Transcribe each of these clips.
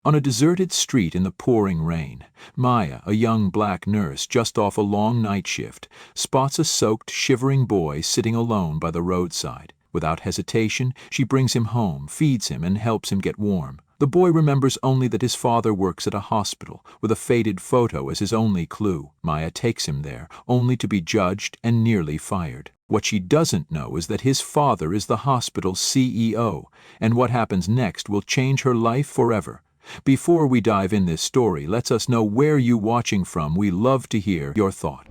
On a deserted street in the pouring rain, Maya, a young black nurse just off a long night shift, spots a soaked, shivering boy sitting alone by the roadside. Without hesitation, she brings him home, feeds him, and helps him get warm. The boy remembers only that his father works at a hospital, with a faded photo as his only clue. Maya takes him there, only to be judged and nearly fired. What she doesn't know is that his father is the hospital's CEO, and what happens next will change her life forever. Before we dive in this story, let us know where you watching from. We love to hear your thought.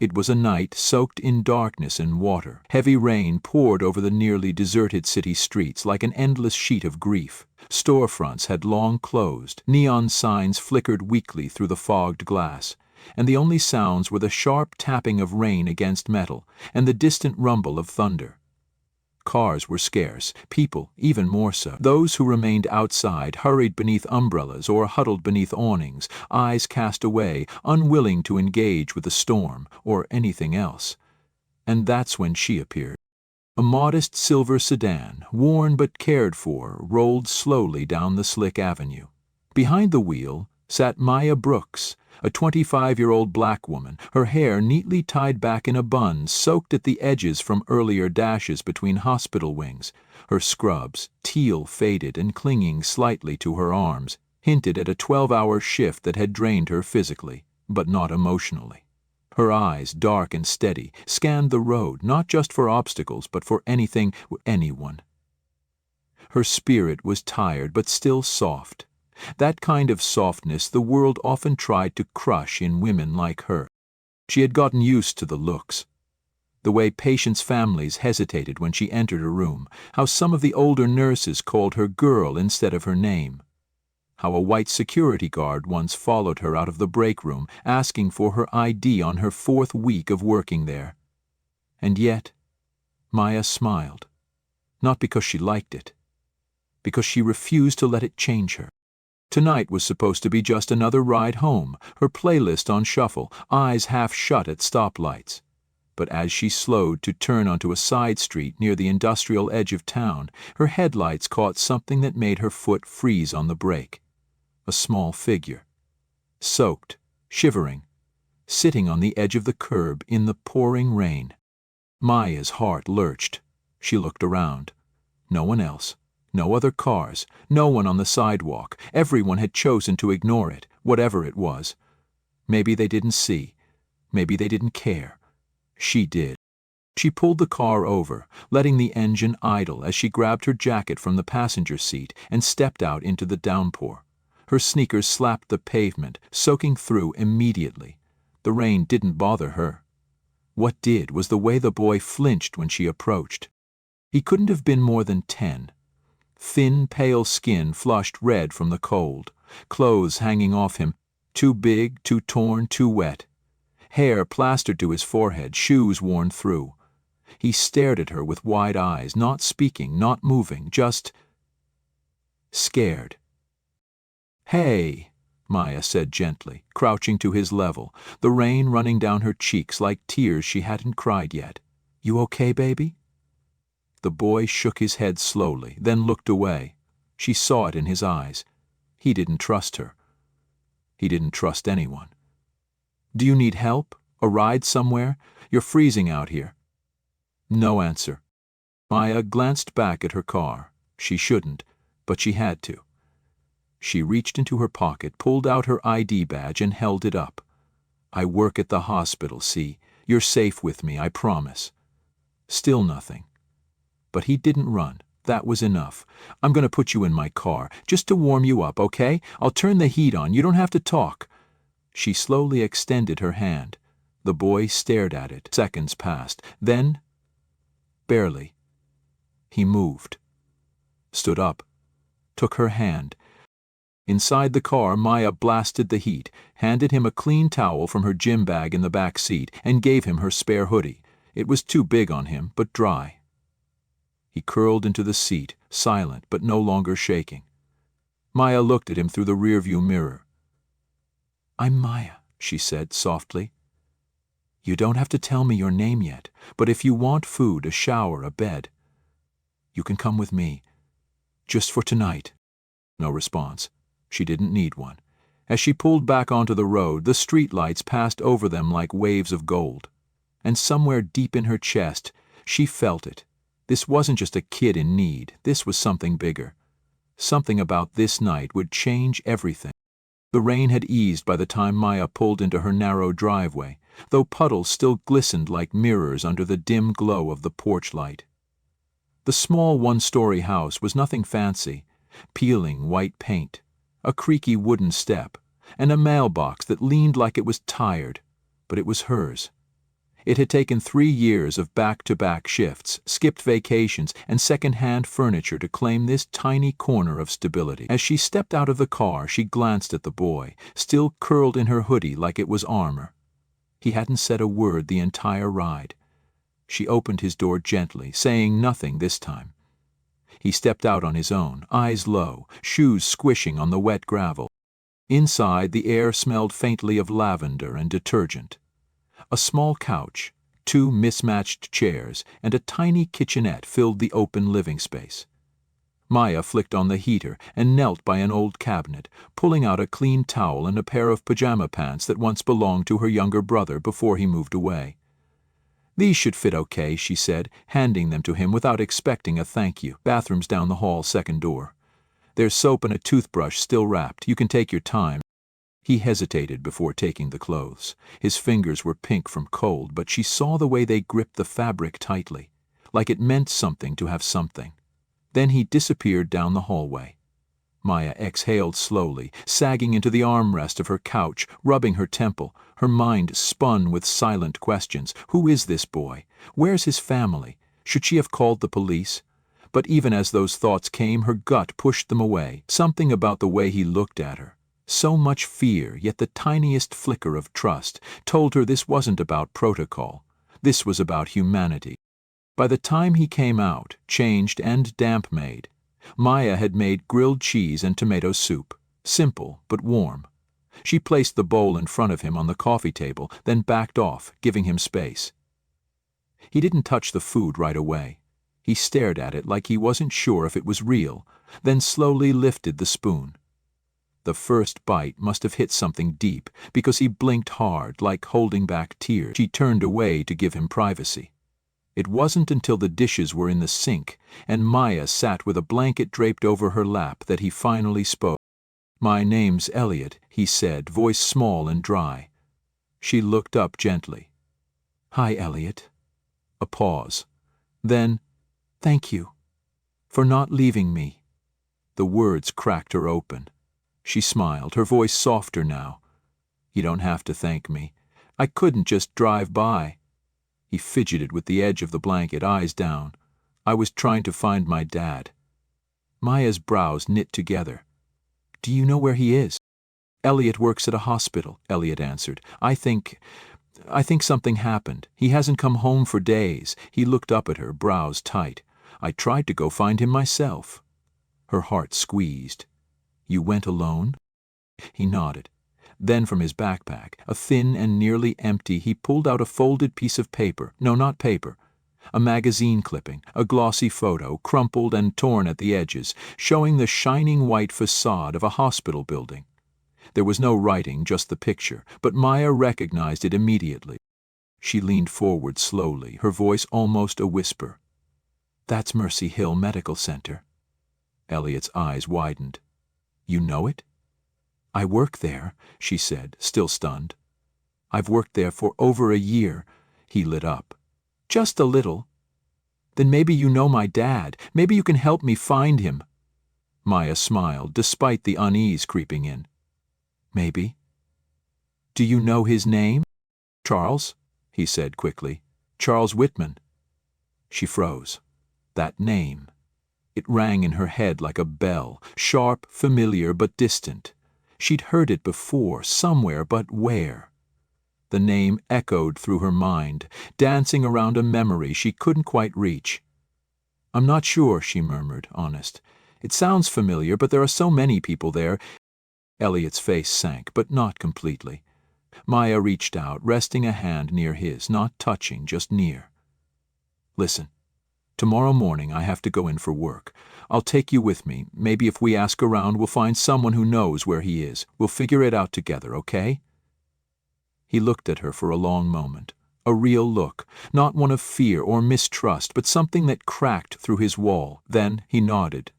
It was a night soaked in darkness and water. Heavy rain poured over the nearly deserted city streets like an endless sheet of grief. Storefronts had long closed, neon signs flickered weakly through the fogged glass, and the only sounds were the sharp tapping of rain against metal and the distant rumble of thunder. Cars were scarce, people even more so. Those who remained outside hurried beneath umbrellas or huddled beneath awnings, eyes cast away, unwilling to engage with the storm or anything else. And that's when she appeared. A modest silver sedan, worn but cared for, rolled slowly down the slick avenue. Behind the wheel sat Maya Brooks, a 25-year-old black woman, her hair neatly tied back in a bun soaked at the edges from earlier dashes between hospital wings. Her scrubs, teal faded and clinging slightly to her arms, hinted at a 12-hour shift that had drained her physically, but not emotionally. Her eyes, dark and steady, scanned the road, not just for obstacles, but for anything, anyone. Her spirit was tired, but still soft. That kind of softness the world often tried to crush in women like her. She had gotten used to the looks. The way patients' families hesitated when she entered a room, how some of the older nurses called her girl instead of her name, how a white security guard once followed her out of the break room asking for her ID on her 4th week of working there. And yet, Maya smiled, not because she liked it, because she refused to let it change her. Tonight was supposed to be just another ride home, her playlist on shuffle, eyes half shut at stoplights. But as she slowed to turn onto a side street near the industrial edge of town, her headlights caught something that made her foot freeze on the brake. A small figure, soaked, shivering, sitting on the edge of the curb in the pouring rain. Maya's heart lurched. She looked around. No one else. No other cars, no one on the sidewalk. Everyone had chosen to ignore it, whatever it was. Maybe they didn't see. Maybe they didn't care. She did. She pulled the car over, letting the engine idle as she grabbed her jacket from the passenger seat and stepped out into the downpour. Her sneakers slapped the pavement, soaking through immediately. The rain didn't bother her. What did was the way the boy flinched when she approached. He couldn't have been more than 10. Thin, pale skin flushed red from the cold, clothes hanging off him, too big, too torn, too wet. Hair plastered to his forehead, shoes worn through. He stared at her with wide eyes, not speaking, not moving, just scared. "Hey," Maya said gently, crouching to his level, the rain running down her cheeks like tears she hadn't cried yet. "You okay, baby?" The boy shook his head slowly, then looked away. She saw it in his eyes. He didn't trust her. He didn't trust anyone. "Do you need help? A ride somewhere? You're freezing out here." No answer. Maya glanced back at her car. She shouldn't, but she had to. She reached into her pocket, pulled out her ID badge, and held it up. "I work at the hospital, see? You're safe with me, I promise." Still nothing. But he didn't run. That was enough. "I'm going to put you in my car, just to warm you up, okay? I'll turn the heat on. You don't have to talk." She slowly extended her hand. The boy stared at it. Seconds passed. Then, barely, he moved. Stood up. Took her hand. Inside the car, Maya blasted the heat, handed him a clean towel from her gym bag in the back seat, and gave him her spare hoodie. It was too big on him, but dry. He curled into the seat, silent but no longer shaking. Maya looked at him through the rearview mirror. "I'm Maya," she said softly. "You don't have to tell me your name yet, but if you want food, a shower, a bed, you can come with me. Just for tonight." No response. She didn't need one. As she pulled back onto the road, the streetlights passed over them like waves of gold. And somewhere deep in her chest, she felt it. This wasn't just a kid in need. This was something bigger. Something about this night would change everything. The rain had eased by the time Maya pulled into her narrow driveway, though puddles still glistened like mirrors under the dim glow of the porch light. The small one-story house was nothing fancy: peeling white paint, a creaky wooden step, and a mailbox that leaned like it was tired, but it was hers. It had taken 3 years of back-to-back shifts, skipped vacations, and second-hand furniture to claim this tiny corner of stability. As she stepped out of the car, she glanced at the boy, still curled in her hoodie like it was armor. He hadn't said a word the entire ride. She opened his door gently, saying nothing this time. He stepped out on his own, eyes low, shoes squishing on the wet gravel. Inside, the air smelled faintly of lavender and detergent. A small couch, 2 mismatched chairs, and a tiny kitchenette filled the open living space. Maya flicked on the heater and knelt by an old cabinet, pulling out a clean towel and a pair of pajama pants that once belonged to her younger brother before he moved away. "These should fit okay," she said, handing them to him without expecting a thank you. "Bathroom's down the hall, second door. There's soap and a toothbrush still wrapped. You can take your time." He hesitated before taking the clothes. His fingers were pink from cold, but she saw the way they gripped the fabric tightly, like it meant something to have something. Then he disappeared down the hallway. Maya exhaled slowly, sagging into the armrest of her couch, rubbing her temple. Her mind spun with silent questions. Who is this boy? Where's his family? Should she have called the police? But even as those thoughts came, her gut pushed them away. Something about the way he looked at her, so much fear, yet the tiniest flicker of trust, told her this wasn't about protocol. This was about humanity. By the time he came out, changed and damp-made, Maya had made grilled cheese and tomato soup, simple but warm. She placed the bowl in front of him on the coffee table, then backed off, giving him space. He didn't touch the food right away. He stared at it like he wasn't sure if it was real, then slowly lifted the spoon. The first bite must have hit something deep, because he blinked hard, like holding back tears. She turned away to give him privacy. It wasn't until the dishes were in the sink, and Maya sat with a blanket draped over her lap, that he finally spoke. "My name's Elliot," he said, voice small and dry. She looked up gently. "Hi, Elliot." A pause. Then, "Thank you for not leaving me." The words cracked her open. She smiled, her voice softer now. "You don't have to thank me. I couldn't just drive by." He fidgeted with the edge of the blanket, eyes down. "I was trying to find my dad." Maya's brows knit together. "Do you know where he is?" "Elliot works at a hospital," Elliot answered. I think something happened. He hasn't come home for days." He looked up at her, brows tight. "I tried to go find him myself." Her heart squeezed. "You went alone?" He nodded. Then from his backpack, a thin and nearly empty, he pulled out a folded piece of paper. No, not paper. A magazine clipping, a glossy photo, crumpled and torn at the edges, showing the shining white facade of a hospital building. There was no writing, just the picture, but Maya recognized it immediately. She leaned forward slowly, her voice almost a whisper. "That's Mercy Hill Medical Center." Elliot's eyes widened. "You know it?" "I work there," she said, still stunned. "I've worked there for over a year." He lit up. "Just a little." "Then maybe you know my dad. Maybe you can help me find him." Maya smiled, despite the unease creeping in. "Maybe." "Do you know his name?" "Charles," he said quickly. "Charles Whitman." She froze. That name. It rang in her head like a bell, sharp, familiar, but distant. She'd heard it before, somewhere, but where? The name echoed through her mind, dancing around a memory she couldn't quite reach. "I'm not sure," she murmured, honest. "It sounds familiar, but there are so many people there." Elliot's face sank, but not completely. Maya reached out, resting a hand near his, not touching, just near. "Listen. Tomorrow morning I have to go in for work. I'll take you with me. Maybe if we ask around, we'll find someone who knows where he is. We'll figure it out together, okay?" He looked at her for a long moment. A real look, not one of fear or mistrust, but something that cracked through his wall. Then he nodded.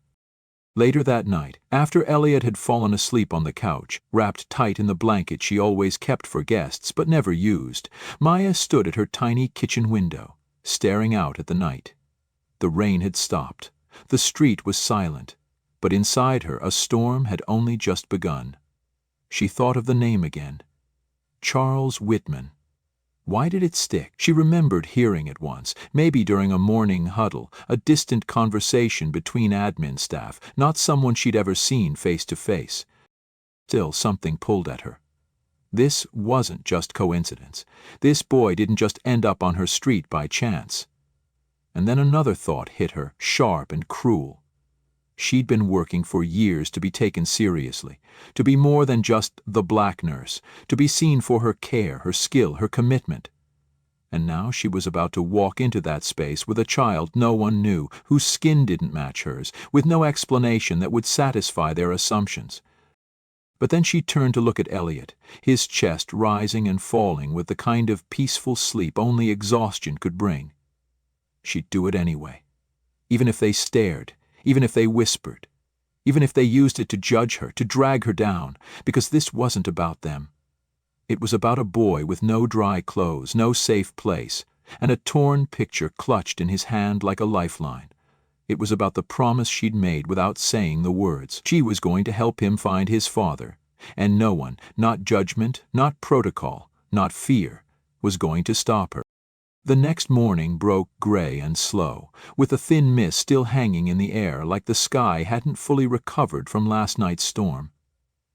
Later that night, after Elliot had fallen asleep on the couch, wrapped tight in the blanket she always kept for guests but never used, Maya stood at her tiny kitchen window, staring out at the night. The rain had stopped. The street was silent. But inside her a storm had only just begun. She thought of the name again. Charles Whitman. Why did it stick? She remembered hearing it once, maybe during a morning huddle, a distant conversation between admin staff, not someone she'd ever seen face to face. Still, something pulled at her. This wasn't just coincidence. This boy didn't just end up on her street by chance. And then another thought hit her, sharp and cruel. She'd been working for years to be taken seriously, to be more than just the black nurse, to be seen for her care, her skill, her commitment. And now she was about to walk into that space with a child no one knew, whose skin didn't match hers, with no explanation that would satisfy their assumptions. But then she turned to look at Elliot, his chest rising and falling with the kind of peaceful sleep only exhaustion could bring. She'd do it anyway. Even if they stared, even if they whispered, even if they used it to judge her, to drag her down, because this wasn't about them. It was about a boy with no dry clothes, no safe place, and a torn picture clutched in his hand like a lifeline. It was about the promise she'd made without saying the words. She was going to help him find his father, and no one, not judgment, not protocol, not fear, was going to stop her. The next morning broke gray and slow, with a thin mist still hanging in the air like the sky hadn't fully recovered from last night's storm.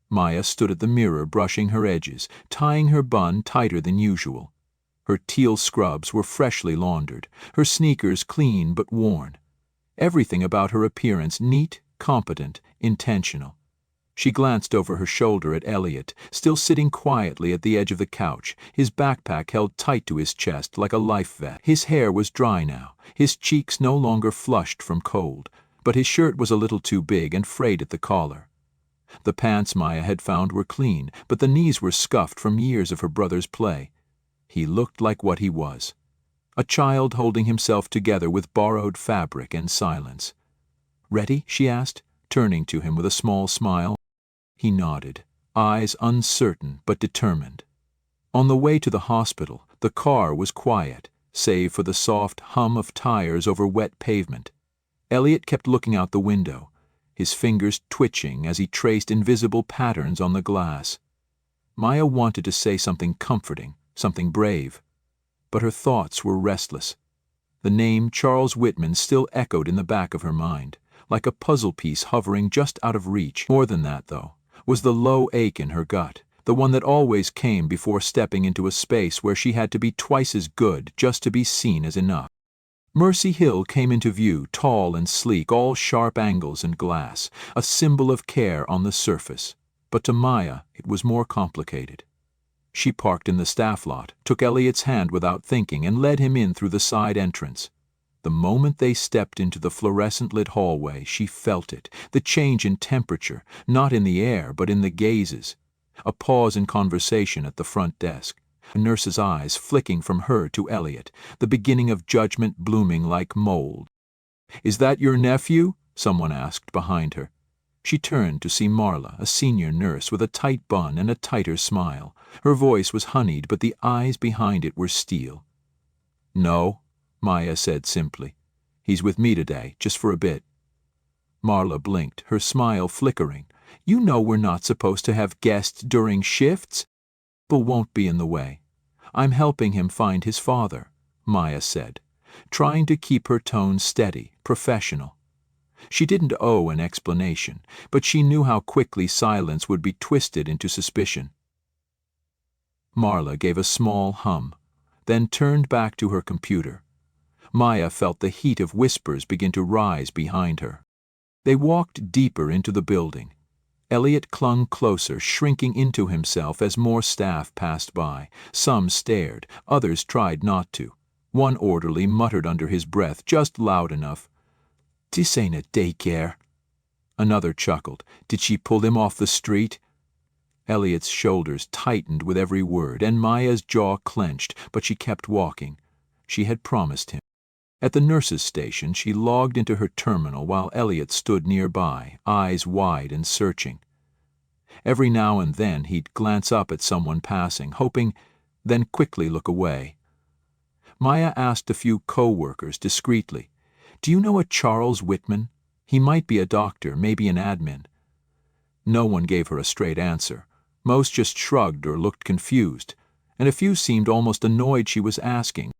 Maya stood at the mirror brushing her edges, tying her bun tighter than usual. Her teal scrubs were freshly laundered, her sneakers clean but worn. Everything about her appearance neat, competent, intentional. She glanced over her shoulder at Elliot, still sitting quietly at the edge of the couch, his backpack held tight to his chest like a life vest. His hair was dry now, his cheeks no longer flushed from cold, but his shirt was a little too big and frayed at the collar. The pants Maya had found were clean, but the knees were scuffed from years of her brother's play. He looked like what he was. A child holding himself together with borrowed fabric and silence. "Ready?" she asked, turning to him with a small smile. He nodded, eyes uncertain but determined. On the way to the hospital, the car was quiet, save for the soft hum of tires over wet pavement. Elliot kept looking out the window, his fingers twitching as he traced invisible patterns on the glass. Maya wanted to say something comforting, something brave, but her thoughts were restless. The name Charles Whitman still echoed in the back of her mind, like a puzzle piece hovering just out of reach. More than that, though, was the low ache in her gut, the one that always came before stepping into a space where she had to be twice as good just to be seen as enough. Mercy Hill came into view, tall and sleek, all sharp angles and glass, a symbol of care on the surface. But to Maya, it was more complicated. She parked in the staff lot, took Elliot's hand without thinking, and led him in through the side entrance. The moment they stepped into the fluorescent-lit hallway, she felt it, the change in temperature, not in the air but in the gazes. A pause in conversation at the front desk, a nurse's eyes flicking from her to Elliot, the beginning of judgment blooming like mold. "Is that your nephew?" someone asked behind her. She turned to see Marla, a senior nurse with a tight bun and a tighter smile. Her voice was honeyed, but the eyes behind it were steel. "No," Maya said simply. "He's with me today, just for a bit." Marla blinked, her smile flickering. "You know we're not supposed to have guests during shifts." "People won't be in the way. I'm helping him find his father," Maya said, trying to keep her tone steady, professional. She didn't owe an explanation, but she knew how quickly silence would be twisted into suspicion. Marla gave a small hum, then turned back to her computer. Maya felt the heat of whispers begin to rise behind her. They walked deeper into the building. Elliot clung closer, shrinking into himself as more staff passed by. Some stared, others tried not to. One orderly muttered under his breath, just loud enough, This ain't a daycare." Another chuckled. "Did she pull him off the street?" Elliot's shoulders tightened with every word, and Maya's jaw clenched, but she kept walking. She had promised him. At the nurse's station, she logged into her terminal while Elliot stood nearby, eyes wide and searching. Every now and then he'd glance up at someone passing, hoping, then quickly look away. Maya asked a few co-workers discreetly, "Do you know a Charles Whitman? He might be a doctor, maybe an admin." No one gave her a straight answer. Most just shrugged or looked confused, and a few seemed almost annoyed she was asking.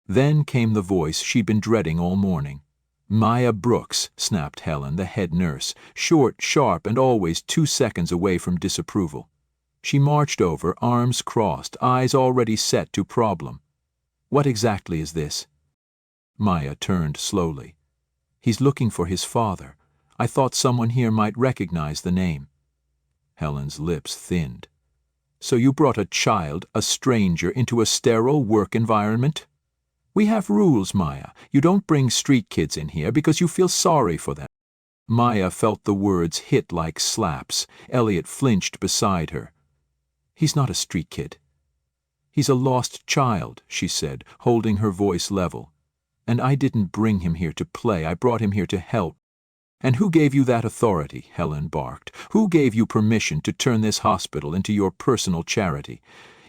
Then came the voice she'd been dreading all morning. "Maya Brooks," snapped Helen, the head nurse, short, sharp, and always 2 seconds away from disapproval. She marched over, arms crossed, eyes already set to problem. "What exactly is this?" Maya turned slowly. "He's looking for his father. I thought someone here might recognize the name." Helen's lips thinned. "So you brought a child, a stranger, into a sterile work environment?" "We have rules, Maya. You don't bring street kids in here because you feel sorry for them." Maya felt the words hit like slaps. Elliot flinched beside her. "He's not a street kid." "He's a lost child," she said, holding her voice level. "And I didn't bring him here to play. I brought him here to help." "And who gave you that authority?" Helen barked. "Who gave you permission to turn this hospital into your personal charity?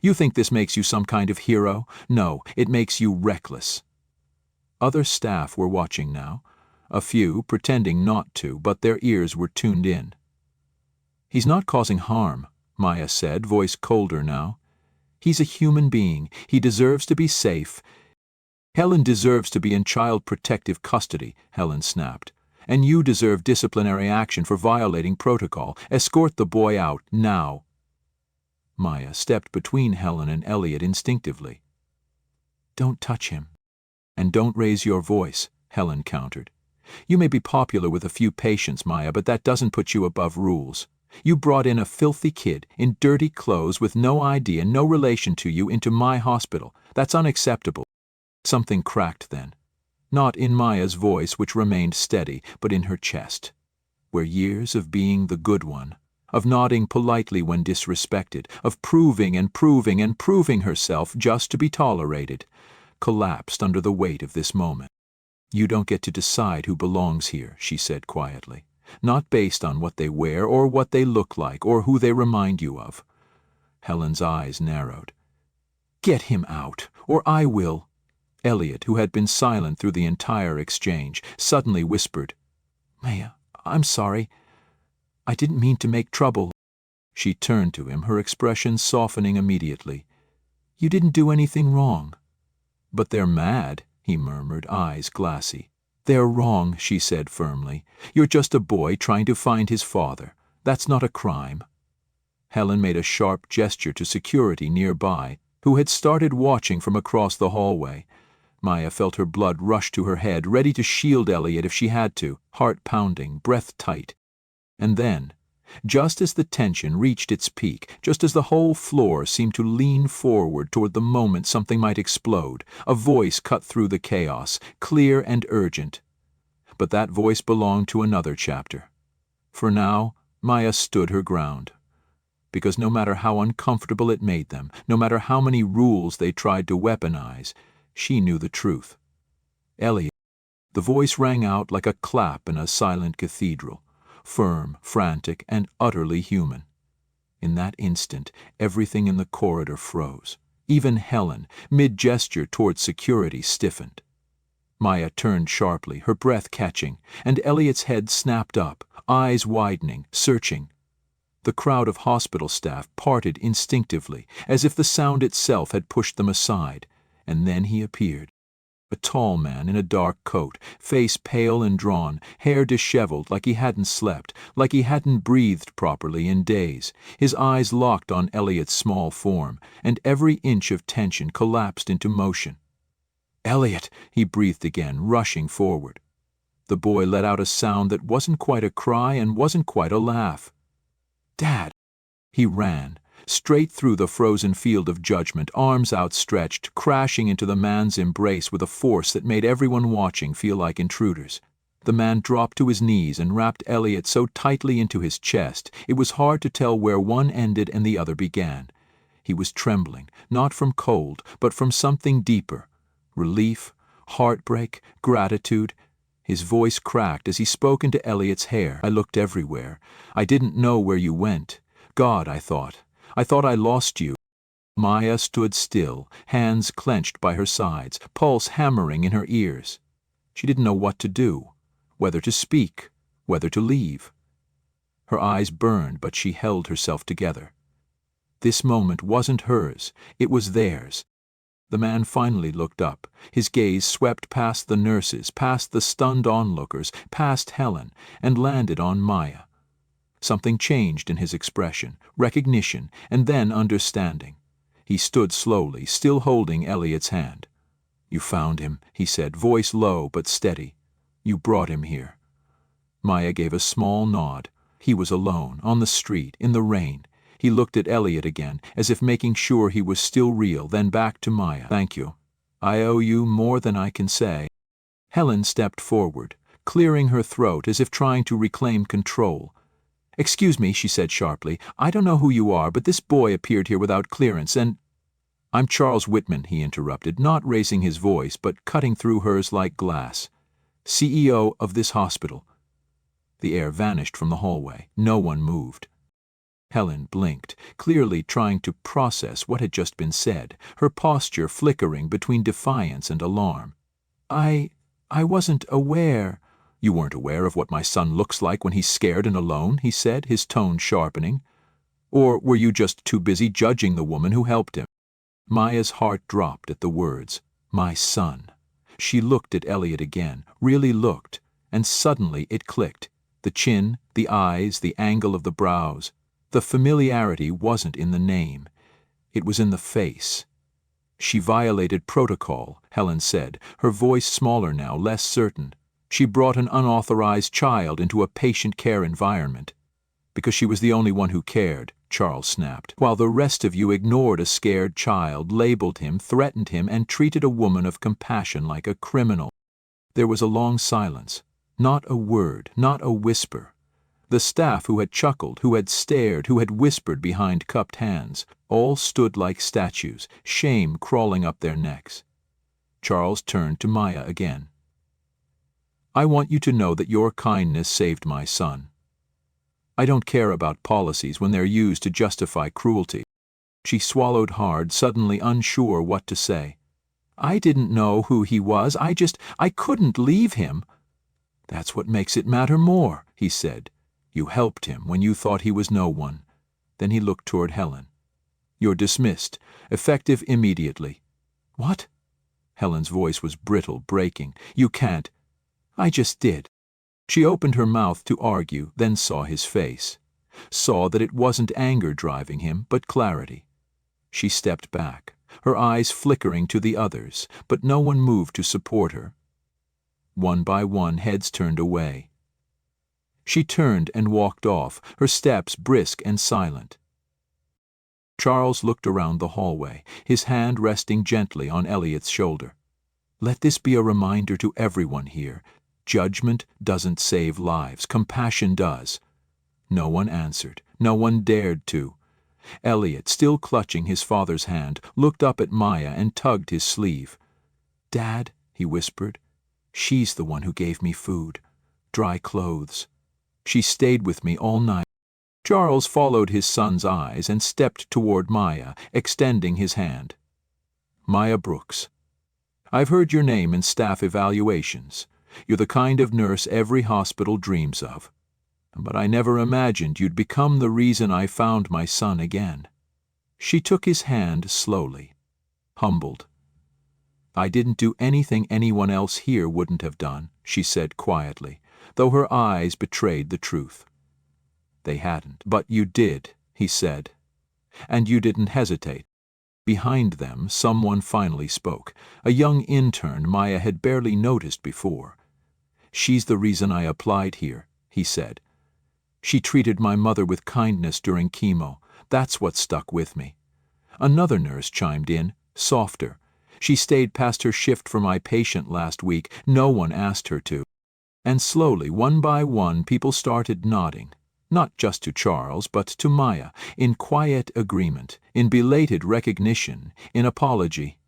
You think this makes you some kind of hero? No, it makes you reckless." Other staff were watching now, a few pretending not to, but their ears were tuned in. "He's not causing harm," Maya said, voice colder now. "He's a human being. He deserves to be safe." "Helen deserves to be in child protective custody," Helen snapped. "And you deserve disciplinary action for violating protocol. Escort the boy out, now." Maya stepped between Helen and Elliot instinctively. "Don't touch him." "And don't raise your voice," Helen countered. "You may be popular with a few patients, Maya, but that doesn't put you above rules. You brought in a filthy kid, in dirty clothes, with no ID and no relation to you, into my hospital. That's unacceptable." Something cracked then. Not in Maya's voice, which remained steady, but in her chest, where years of being the good one, of nodding politely when disrespected, of proving and proving and proving herself just to be tolerated, collapsed under the weight of this moment. "You don't get to decide who belongs here," she said quietly. "Not based on what they wear or what they look like or who they remind you of." Helen's eyes narrowed. "Get him out, or I will." Elliot, who had been silent through the entire exchange, suddenly whispered, "Maya, I'm sorry. I didn't mean to make trouble." She turned to him, her expression softening immediately. "You didn't do anything wrong." "But they're mad," he murmured, eyes glassy. "They're wrong," she said firmly. "You're just a boy trying to find his father. That's not a crime." Helen made a sharp gesture to security nearby, who had started watching from across the hallway. Maya felt her blood rush to her head, ready to shield Elliot if she had to, heart pounding, breath tight. And then, just as the tension reached its peak, just as the whole floor seemed to lean forward toward the moment something might explode, a voice cut through the chaos, clear and urgent. But that voice belonged to another chapter. For now, Maya stood her ground. Because no matter how uncomfortable it made them, no matter how many rules they tried to weaponize, she knew the truth. "Elliot." The voice rang out like a clap in a silent cathedral, firm, frantic, and utterly human. In that instant, everything in the corridor froze. Even Helen, mid-gesture towards security, stiffened. Maya turned sharply, her breath catching, and Elliot's head snapped up, eyes widening, searching. The crowd of hospital staff parted instinctively, as if the sound itself had pushed them aside, and then he appeared. A tall man in a dark coat, face pale and drawn, hair disheveled like he hadn't slept, like he hadn't breathed properly in days, his eyes locked on Elliot's small form, and every inch of tension collapsed into motion. "Elliot," he breathed again, rushing forward. The boy let out a sound that wasn't quite a cry and wasn't quite a laugh. "Dad!" He ran, straight through the frozen field of judgment, arms outstretched, crashing into the man's embrace with a force that made everyone watching feel like intruders. The man dropped to his knees and wrapped Elliot so tightly into his chest it was hard to tell where one ended and the other began. He was trembling, not from cold, but from something deeper. Relief, heartbreak, gratitude. His voice cracked as he spoke into Elliot's hair. I looked everywhere. I didn't know where you went. God, I thought. I thought I lost you. Maya stood still, hands clenched by her sides, pulse hammering in her ears. She didn't know what to do, whether to speak, whether to leave. Her eyes burned, but she held herself together. This moment wasn't hers, it was theirs. The man finally looked up. His gaze swept past the nurses, past the stunned onlookers, past Helen, and landed on Maya. Something changed in his expression, recognition, and then understanding. He stood slowly, still holding Elliot's hand. "You found him," he said, voice low but steady. "You brought him here." Maya gave a small nod. He was alone, on the street, in the rain. He looked at Elliot again, as if making sure he was still real, then back to Maya. "Thank you. I owe you more than I can say." Helen stepped forward, clearing her throat as if trying to reclaim control. "Excuse me," she said sharply. "I don't know who you are, but this boy appeared here without clearance, and—" "I'm Charles Whitman," he interrupted, not raising his voice, but cutting through hers like glass. "CEO of this hospital." The air vanished from the hallway. No one moved. Helen blinked, clearly trying to process what had just been said, her posture flickering between defiance and alarm. I wasn't aware." "You weren't aware of what my son looks like when he's scared and alone?" he said, his tone sharpening. "Or were you just too busy judging the woman who helped him?" Maya's heart dropped at the words, "my son." She looked at Elliot again, really looked, and suddenly it clicked. The chin, the eyes, the angle of the brows. The familiarity wasn't in the name. It was in the face. "She violated protocol," Helen said, her voice smaller now, less certain. "She brought an unauthorized child into a patient care environment." "Because she was the only one who cared," Charles snapped, "while the rest of you ignored a scared child, labeled him, threatened him, and treated a woman of compassion like a criminal." There was a long silence. Not a word, not a whisper. The staff who had chuckled, who had stared, who had whispered behind cupped hands, all stood like statues, shame crawling up their necks. Charles turned to Maya again. "I want you to know that your kindness saved my son. I don't care about policies when they're used to justify cruelty." She swallowed hard, suddenly unsure what to say. "I didn't know who he was. I couldn't leave him." "That's what makes it matter more," he said. "You helped him when you thought he was no one." Then he looked toward Helen. "You're dismissed, effective immediately." "What?" Helen's voice was brittle, breaking. "You can't." "I just did." She opened her mouth to argue, then saw his face. Saw that it wasn't anger driving him, but clarity. She stepped back, her eyes flickering to the others, but no one moved to support her. One by one, heads turned away. She turned and walked off, her steps brisk and silent. Charles looked around the hallway, his hand resting gently on Elliot's shoulder. "Let this be a reminder to everyone here. Judgment doesn't save lives, compassion does." No one answered, no one dared to. Elliot, still clutching his father's hand, looked up at Maya and tugged his sleeve. "Dad," he whispered, "she's the one who gave me food, dry clothes. She stayed with me all night." Charles followed his son's eyes and stepped toward Maya, extending his hand. "Maya Brooks. I've heard your name in staff evaluations. You're the kind of nurse every hospital dreams of. But I never imagined you'd become the reason I found my son again." She took his hand slowly, humbled. "I didn't do anything anyone else here wouldn't have done," she said quietly, though her eyes betrayed the truth. "They hadn't. But you did," he said. "And you didn't hesitate." Behind them, someone finally spoke, a young intern Maya had barely noticed before. "She's the reason I applied here," he said. "She treated my mother with kindness during chemo. That's what stuck with me." Another nurse chimed in, softer. "She stayed past her shift for my patient last week. No one asked her to." And slowly, one by one, people started nodding. Not just to Charles, but to Maya, in quiet agreement, in belated recognition, in apology.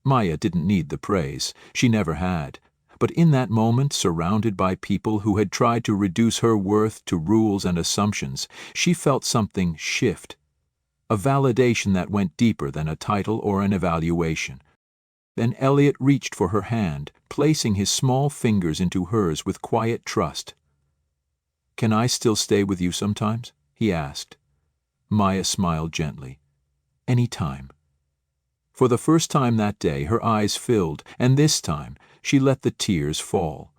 Maya didn't need the praise. She never had. But in that moment, surrounded by people who had tried to reduce her worth to rules and assumptions, she felt something shift. A validation that went deeper than a title or an evaluation. Then Elliot reached for her hand, placing his small fingers into hers with quiet trust. "Can I still stay with you sometimes?" he asked. Maya smiled gently. "Any time." For the first time that day, her eyes filled, and this time she let the tears fall.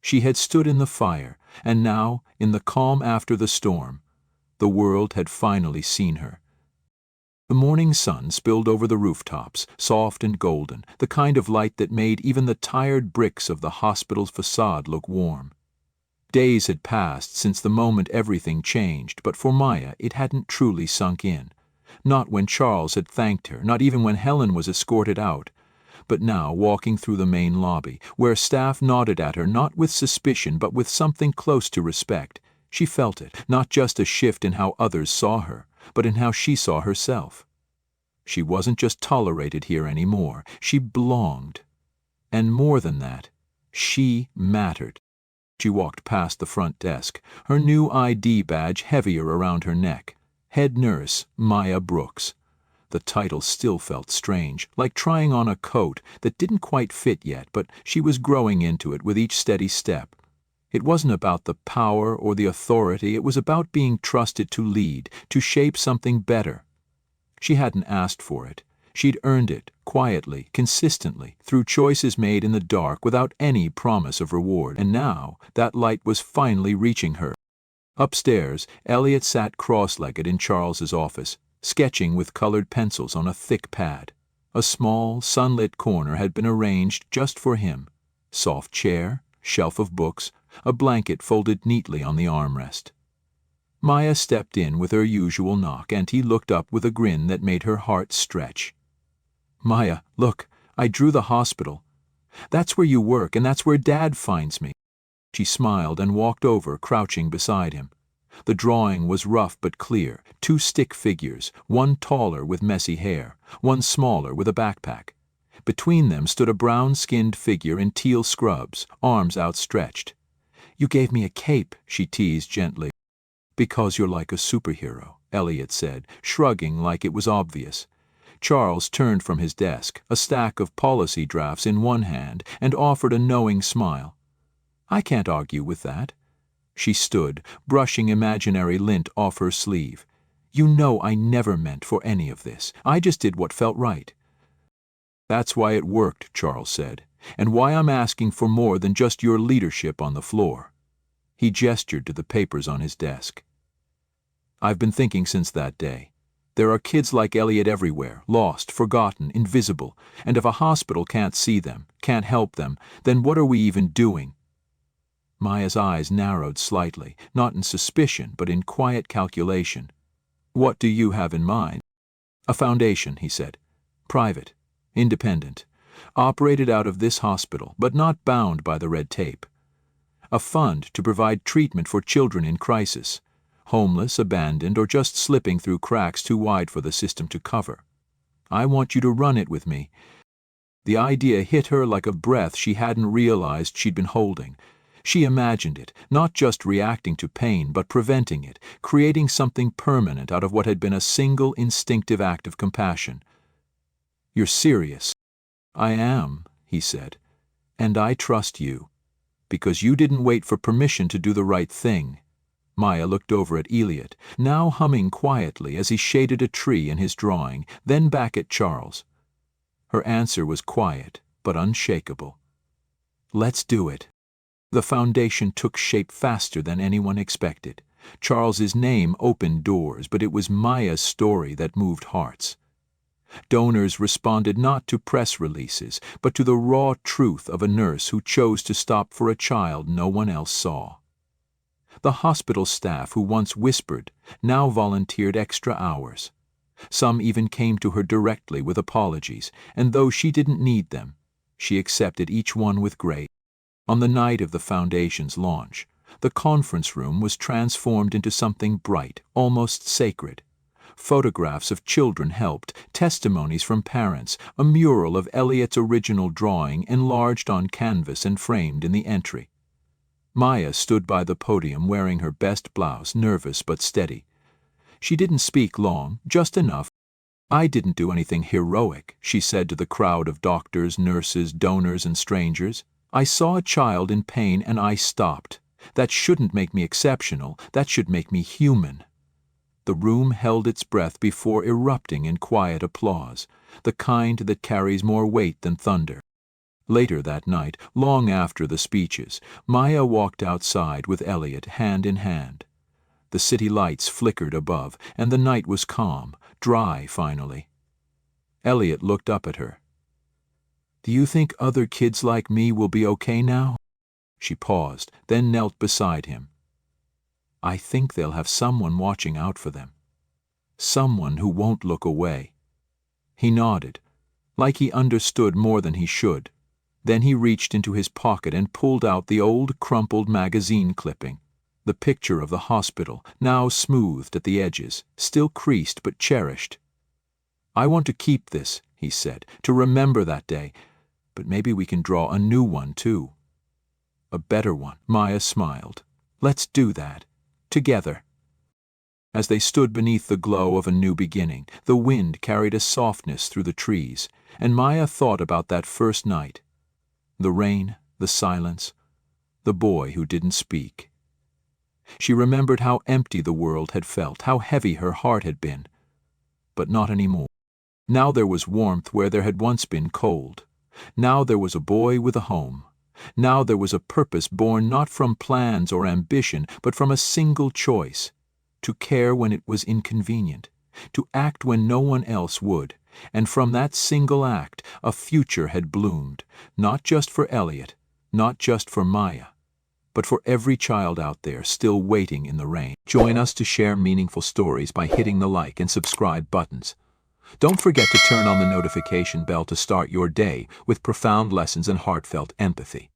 She had stood in the fire, and now, in the calm after the storm, the world had finally seen her. The morning sun spilled over the rooftops, soft and golden, the kind of light that made even the tired bricks of the hospital's facade look warm. Days had passed since the moment everything changed, but for Maya it hadn't truly sunk in. Not when Charles had thanked her, not even when Helen was escorted out. But now, walking through the main lobby, where staff nodded at her not with suspicion but with something close to respect, she felt it, not just a shift in how others saw her, but in how she saw herself. She wasn't just tolerated here anymore, she belonged. And more than that, she mattered. She walked past the front desk, her new ID badge heavier around her neck. Head nurse, Maya Brooks. The title still felt strange, like trying on a coat that didn't quite fit yet, but she was growing into it with each steady step. It wasn't about the power or the authority, it was about being trusted to lead, to shape something better. She hadn't asked for it. She'd earned it, quietly, consistently, through choices made in the dark without any promise of reward, and now that light was finally reaching her. Upstairs, Elliot sat cross-legged in Charles's office, sketching with colored pencils on a thick pad. A small, sunlit corner had been arranged just for him. Soft chair, shelf of books, a blanket folded neatly on the armrest. Maya stepped in with her usual knock, and he looked up with a grin that made her heart stretch. "Maya, look, I drew the hospital. That's where you work, and that's where Dad finds me." She smiled and walked over, crouching beside him. The drawing was rough but clear, 2 stick figures, one taller with messy hair, one smaller with a backpack. Between them stood a brown-skinned figure in teal scrubs, arms outstretched. "You gave me a cape," she teased gently. "Because you're like a superhero," Elliot said, shrugging like it was obvious. Charles turned from his desk, a stack of policy drafts in one hand, and offered a knowing smile. "I can't argue with that." She stood, brushing imaginary lint off her sleeve. "You know I never meant for any of this. I just did what felt right." "That's why it worked," Charles said, "and why I'm asking for more than just your leadership on the floor." He gestured to the papers on his desk. "I've been thinking since that day. There are kids like Elliot everywhere, lost, forgotten, invisible, and if a hospital can't see them, can't help them, then what are we even doing?" Maya's eyes narrowed slightly, not in suspicion, but in quiet calculation. "What do you have in mind?" "A foundation," he said. "Private, independent, operated out of this hospital, but not bound by the red tape. A fund to provide treatment for children in crisis, homeless, abandoned, or just slipping through cracks too wide for the system to cover. I want you to run it with me." The idea hit her like a breath she hadn't realized she'd been holding. She imagined it, not just reacting to pain, but preventing it, creating something permanent out of what had been a single instinctive act of compassion. "You're serious?" "I am," he said, "and I trust you. Because you didn't wait for permission to do the right thing." Maya looked over at Elliot, now humming quietly as he shaded a tree in his drawing, then back at Charles. Her answer was quiet, but unshakable. "Let's do it." The foundation took shape faster than anyone expected. Charles's name opened doors, but it was Maya's story that moved hearts. Donors responded not to press releases, but to the raw truth of a nurse who chose to stop for a child no one else saw. The hospital staff who once whispered now volunteered extra hours. Some even came to her directly with apologies, and though she didn't need them, she accepted each one with grace. On the night of the Foundation's launch, the conference room was transformed into something bright, almost sacred. Photographs of children helped, testimonies from parents, a mural of Eliot's original drawing enlarged on canvas and framed in the entry. Maya stood by the podium wearing her best blouse, nervous but steady. She didn't speak long, just enough. "I didn't do anything heroic," she said to the crowd of doctors, nurses, donors, and strangers. "I saw a child in pain and I stopped. That shouldn't make me exceptional, that should make me human." The room held its breath before erupting in quiet applause, the kind that carries more weight than thunder. Later that night, long after the speeches, Maya walked outside with Eliot hand in hand. The city lights flickered above, and the night was calm, dry finally. Eliot looked up at her. "Do you think other kids like me will be okay now?" She paused, then knelt beside him. "I think they'll have someone watching out for them. Someone who won't look away." He nodded, like he understood more than he should. Then he reached into his pocket and pulled out the old crumpled magazine clipping. The picture of the hospital, now smoothed at the edges, still creased but cherished. "I want to keep this," he said, "to remember that day, but maybe we can draw a new one too." "A better one," Maya smiled. "Let's do that. Together." As they stood beneath the glow of a new beginning, the wind carried a softness through the trees, and Maya thought about that first night. The rain, the silence, the boy who didn't speak. She remembered how empty the world had felt, how heavy her heart had been. But not anymore. Now there was warmth where there had once been cold. Now there was a boy with a home. Now there was a purpose born not from plans or ambition, but from a single choice: to care when it was inconvenient, to act when no one else would. And from that single act, a future had bloomed, not just for Eliot, not just for Maya, but for every child out there still waiting in the rain. Join us to share meaningful stories by hitting the like and subscribe buttons. Don't forget to turn on the notification bell to start your day with profound lessons and heartfelt empathy.